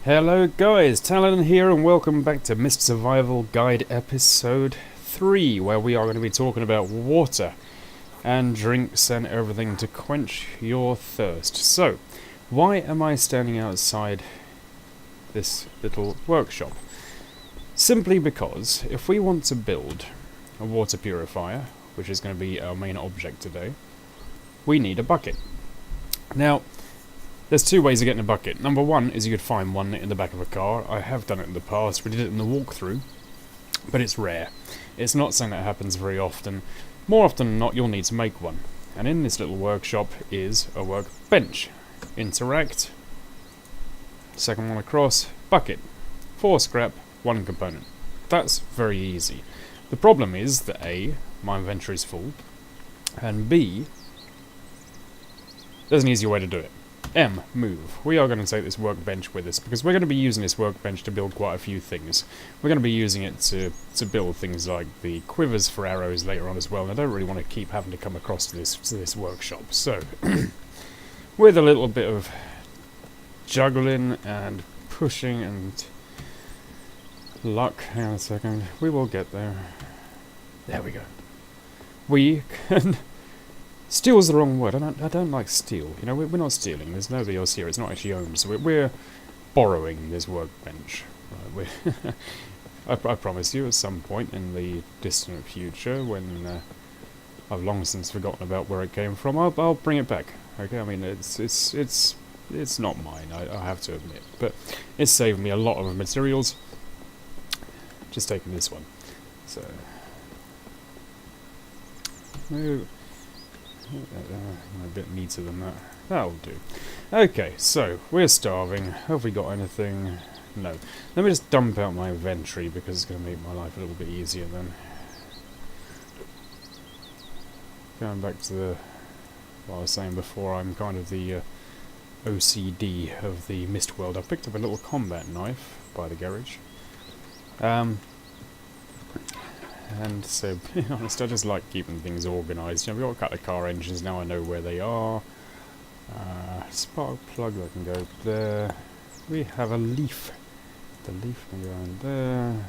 Hello guys, Talon here and welcome back to Mist Survival Guide episode 3, where we are going to be talking about water and drinks and everything to quench your thirst. So, why am I standing outside this little workshop? Simply because if we want to build a water purifier, which is going to be our main object today, we need a bucket. Now, there's two ways of getting a bucket. Number one is you could find one in the back of a car. I have done it in the past. We did it in the walkthrough, but it's rare. It's not something that happens very often. More often than not, you'll need to make one. And in this little workshop is a workbench. Interact. Second one across. Bucket. 4 scrap, 1 component. That's very easy. The problem is that A, my inventory is full, and B, there's an easier way to do it. M, move. We are going to take this workbench with us because we're going to be using this workbench to build quite a few things. We're going to be using it to build things like the quivers for arrows later on as well, and I don't really want to keep having to come across to this workshop. So, with a little bit of juggling and pushing and luck, hang on a second, we will get there. There we go. We can... Steal is the wrong word. I don't like steal. You know, we're not stealing. There's nobody else here. It's not actually owned. So we're borrowing this workbench. I promise you, at some point in the distant future, when I've long since forgotten about where it came from, I'll bring it back. Okay, I mean it's not mine. I have to admit, but it's saved me a lot of materials. Just taking this one. So no. A bit neater than that. That'll do. Okay, so we're starving. Have we got anything? No. Let me just dump out my inventory because it's going to make my life a little bit easier then. Going back to what I was saying before, I'm kind of the OCD of the Mist world. I picked up a little combat knife by the garage. And so, to be honest, I just like keeping things organised. You know, we've got a couple of car engines now, I know where they are. Spark plug that can go there. We have a leaf. The leaf can go in there.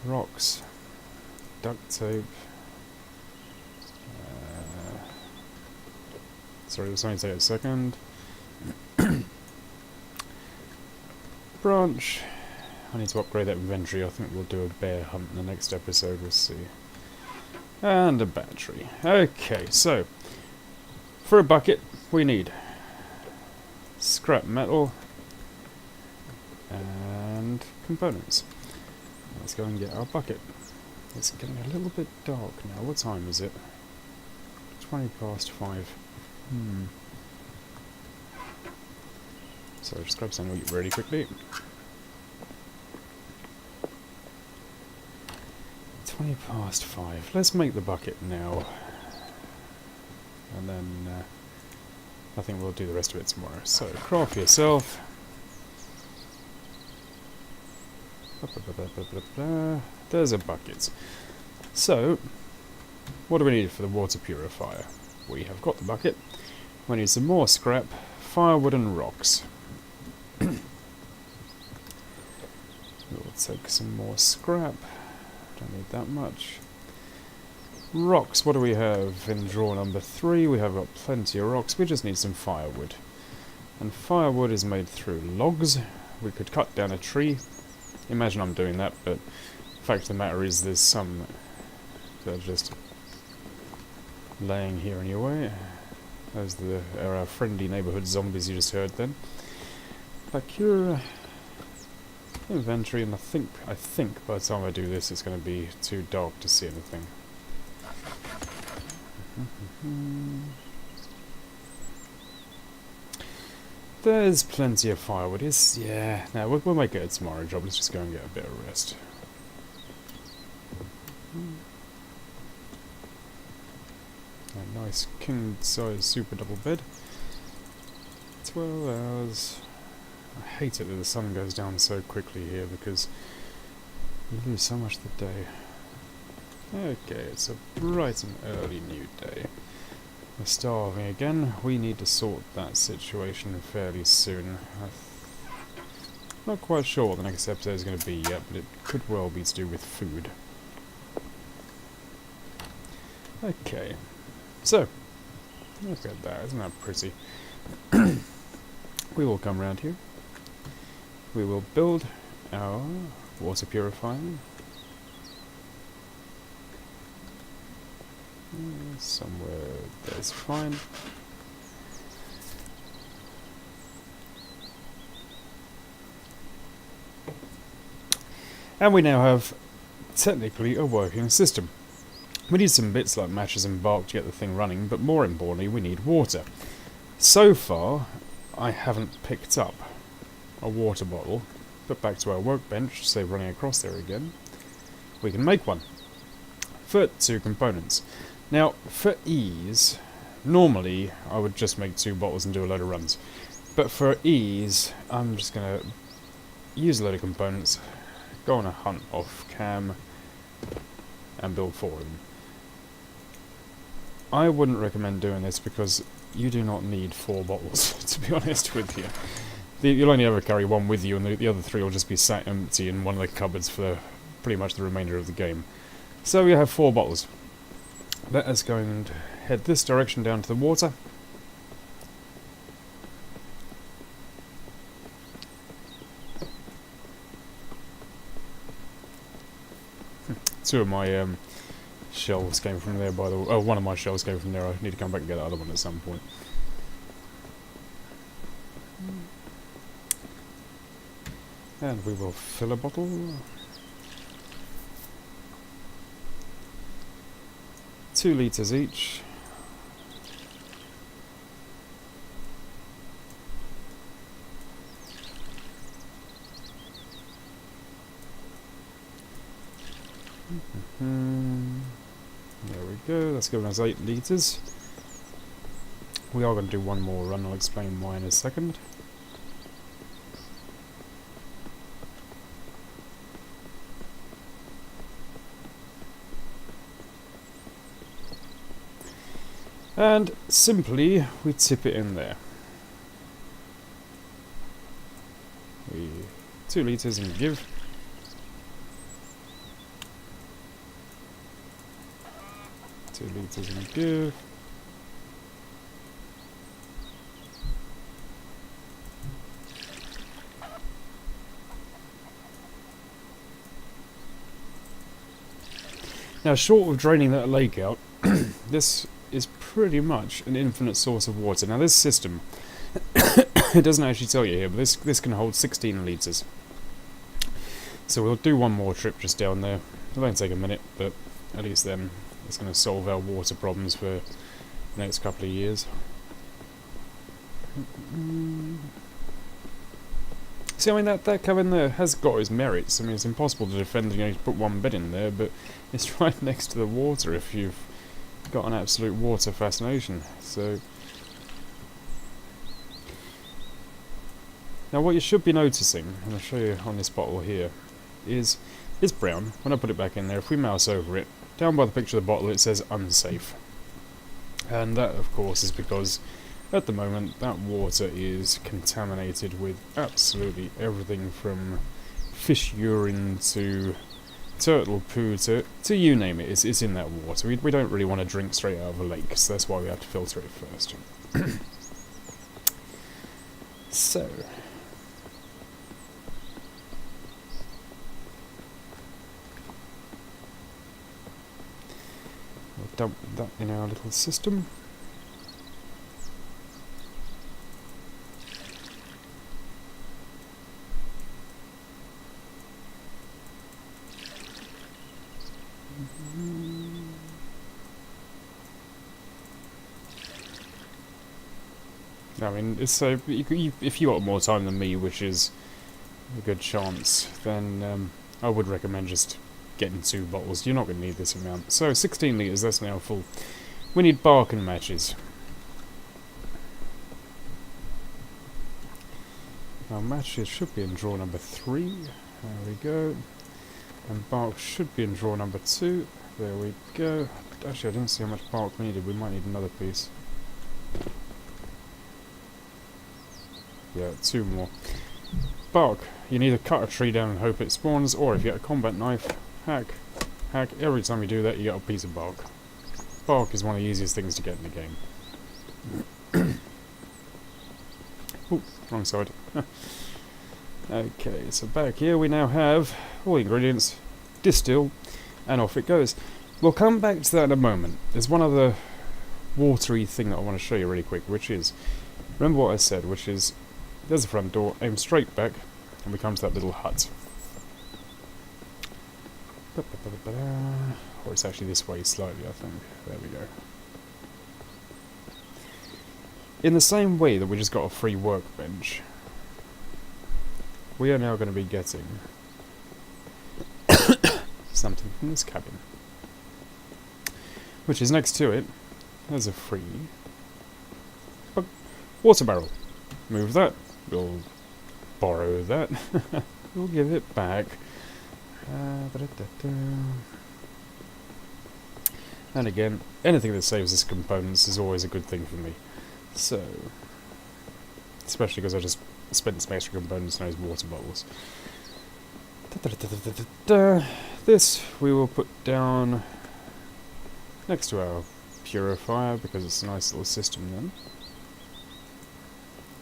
Rocks. Duct tape. Sorry, let's only take a second. Branch. I need to upgrade that inventory. I think we'll do a bear hunt in the next episode, we'll see. And a battery. Okay, so for a bucket we need scrap metal and components. Let's go and get our bucket. It's getting a little bit dark now. What time is it? 20 past 5. So just grab some wheat really quickly. 20 past 5. Let's make the bucket now. And then I think we'll do the rest of it tomorrow. So, craft yourself. There's a bucket. So, what do we need for the water purifier? We have got the bucket. We need some more scrap, firewood and rocks. We'll take some more scrap. Don't need that much. Rocks, what do we have in drawer number 3? We have got plenty of rocks. We just need some firewood. And firewood is made through logs. We could cut down a tree. Imagine I'm doing that, but the fact of the matter is there's some that are just laying here anyway. Those are our friendly neighbourhood zombies you just heard then. Back your inventory, and I think by the time I do this it's going to be too dark to see anything. There's plenty of firewood. No, we'll make it a tomorrow job. Let's just go and get a bit of rest. A nice king-size super double bed. 12 hours. I hate it that the sun goes down so quickly here because you lose so much of the day. Okay, it's a bright and early new day. We're starving again. We need to sort that situation fairly soon. I Not quite sure what the next episode is going to be yet, but it could well be to do with food. Okay, so, look at that, isn't that pretty? We will come round here. We will build our water purifier. Somewhere that's fine. And we now have, technically, a working system. We need some bits like matches and bark to get the thing running, but more importantly, we need water. So far, I haven't picked up a water bottle. Put back to our workbench, say running across there again. We can make one. For 2 components. Now, for ease, normally I would just make 2 bottles and do a load of runs. But for ease, I'm just going to use a load of components, go on a hunt off cam, and build 4 of them. I wouldn't recommend doing this because you do not need 4 bottles, to be honest with you. You'll only ever carry 1 with you, and the other 3 will just be sat empty in one of the cupboards for pretty much the remainder of the game. So we have 4 bottles. Let us go and head this direction down to the water. Two of my shells came from there, by the way. Oh, one of my shells came from there. I need to come back and get the other one at some point. And we will fill a bottle. 2 litres each. There we go, that's giving us 8 litres. We are going to do one more run, I'll explain why in a second. And simply, we tip it in there. 2 litres and give. Two litres and give. Now, short of draining that lake out, this is pretty much an infinite source of water. Now, this system, it doesn't actually tell you here, but this can hold 16 litres. So we'll do one more trip just down there. It'll only take a minute, but at least then it's going to solve our water problems for the next couple of years. See, I mean, that cove in there has got its merits. I mean, it's impossible to defend, you know, to put one bed in there, but it's right next to the water if you've got an absolute water fascination. So now what you should be noticing, and I'll show you on this bottle here, is it's brown. When I put it back in there, if we mouse over it, down by the picture of the bottle it says unsafe. And that, of course, is because at the moment that water is contaminated with absolutely everything from fish urine to turtle poo to you name it. It's in that water. We don't really want to drink straight out of a lake, so that's why we have to filter it first. So we'll dump that in our little system. I mean, it's so if you got more time than me, which is a good chance, then I would recommend just getting 2 bottles. You're not going to need this amount. So 16 litres, that's now full. We need bark and matches. Now matches should be in drawer number 3. There we go. And bark should be in drawer number 2. There we go. Actually, I didn't see how much bark we needed. We might need another piece. Yeah, 2 more. Bark. You can either cut a tree down and hope it spawns, or if you get a combat knife, hack. Every time you do that, you get a piece of bark. Bark is one of the easiest things to get in the game. Ooh, wrong side. Okay, so back here we now have all the ingredients, distill, and off it goes. We'll come back to that in a moment. There's one other watery thing that I want to show you really quick, which is, remember what I said, which is, there's the front door, aim straight back, and we come to that little hut. Or it's actually this way slightly, I think. There we go. In the same way that we just got a free workbench, we are now going to be getting something from this cabin. Which is next to it, there's a free water barrel. Move that, we'll borrow that, we'll give it back. And again, anything that saves us components is always a good thing for me. So, especially because I just spent some extra components on those water bottles. This we will put down next to our purifier because it's a nice little system then.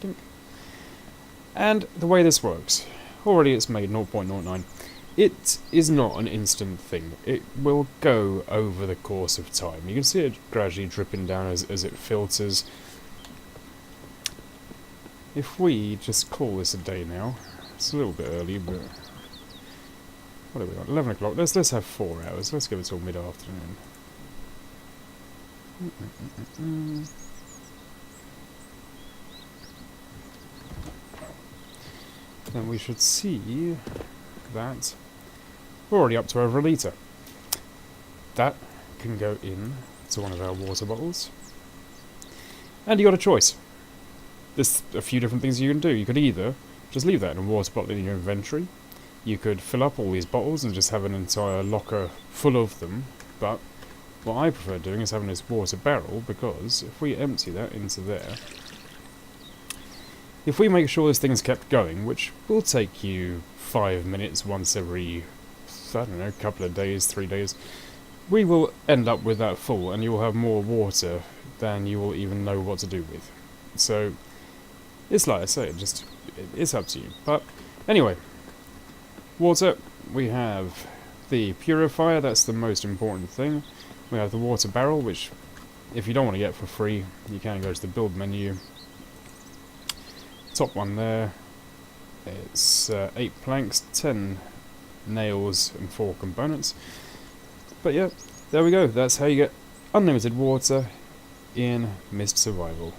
Dink. And the way this works, already it's made 0.09. It is not an instant thing. It will go over the course of time. You can see it gradually dripping down as it filters. If we just call this a day now, it's a little bit early, but what have we got? 11 o'clock. Let's have 4 hours. Let's give it till mid-afternoon. Then we should see that we're already up to over a litre. That can go in to one of our water bottles. And you got a choice. There's a few different things you can do. You could either just leave that in a water bottle in your inventory. You could fill up all these bottles and just have an entire locker full of them. But what I prefer doing is having this water barrel, because if we empty that into there, if we make sure this thing's kept going, which will take you 5 minutes once every, I don't know, couple of days, 3 days, we will end up with that full, and you will have more water than you will even know what to do with. So, it's like I say, it's up to you. But, anyway, water, we have the purifier, that's the most important thing. We have the water barrel, which, if you don't want to get for free, you can go to the build menu. Top one there, it's 8 planks, 10 nails and 4 components. But yeah, there we go, that's how you get unlimited water in Mist Survival.